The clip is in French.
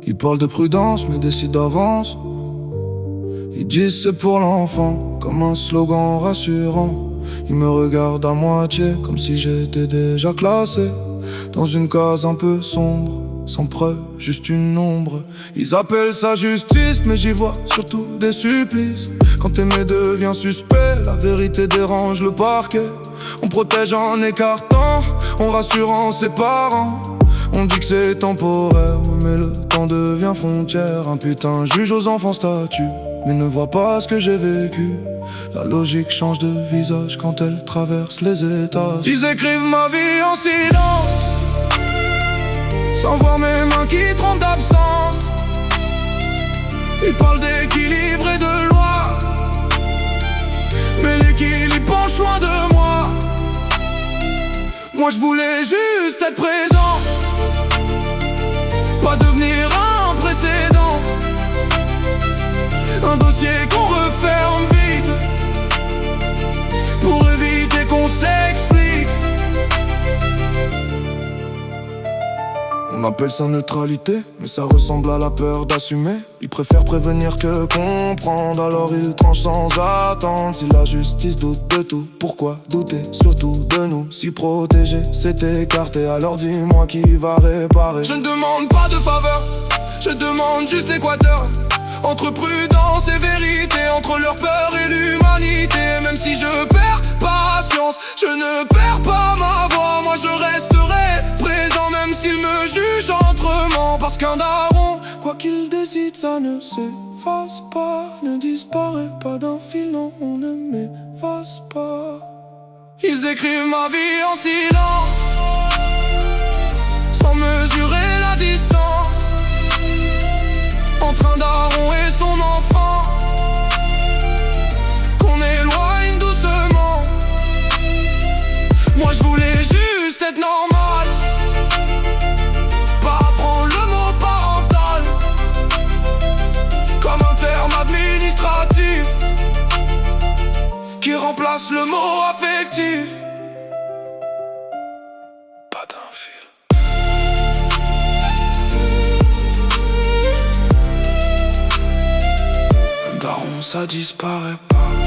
Ils parlent de prudence mais décident d'avance. Ils disent c'est pour l'enfant, comme un slogan rassurant. Ils me regardent à moitié, comme si j'étais déjà classé dans une case un peu sombre, sans preuve, juste une ombre. Ils appellent ça justice, mais j'y vois surtout des supplices. Quand aimer devient suspect, la vérité dérange le parquet. On protège en écartant, on rassure en séparant. On dit que c'est temporaire, mais le temps devient frontière. Un putain juge aux enfants statues, mais ne voit pas ce que j'ai vécu. La logique change de visage quand elle traverse les étages. Ils écrivent ma vie en silence, sans voir mes mains qui tremblent d'absence. Ils parlent d'équilibre et de loi, mais l'équilibre penche loin de moi. Moi je voulais juste être présent, pas devenir un précédent, un dossier qu'on referme vite pour éviter qu'on s'explique. On appelle ça neutralité, mais ça ressemble à la peur d'assumer. Ils préfèrent prévenir que comprendre, alors ils tranchent sans attendre. Si la justice doute de tout, pourquoi douter surtout de nous? Si protéger, c'est écarté, alors dis-moi qui va réparer. Je ne demande pas de faveur, je demande juste l'équateur. Entre prudence et vérité, entre leur peur et l'humanité. Même si je perds patience, je ne perds pas ma voix. Moi je resterai présent même s'ils me jugent autrement. Parce qu'un daron, quoi qu'il décide, ça ne s'efface pas, ne disparaît pas d'un fil, non, on ne m'efface pas. Ils écrivent ma vie en silence, sans mesurer la distance entre un daron et son enfant, qu'on éloigne doucement. Moi je voulais juste être normal, pas prendre le mot parental comme un terme administratif qui remplace le mot affectif. Pas d'un fil. Ça disparaît pas.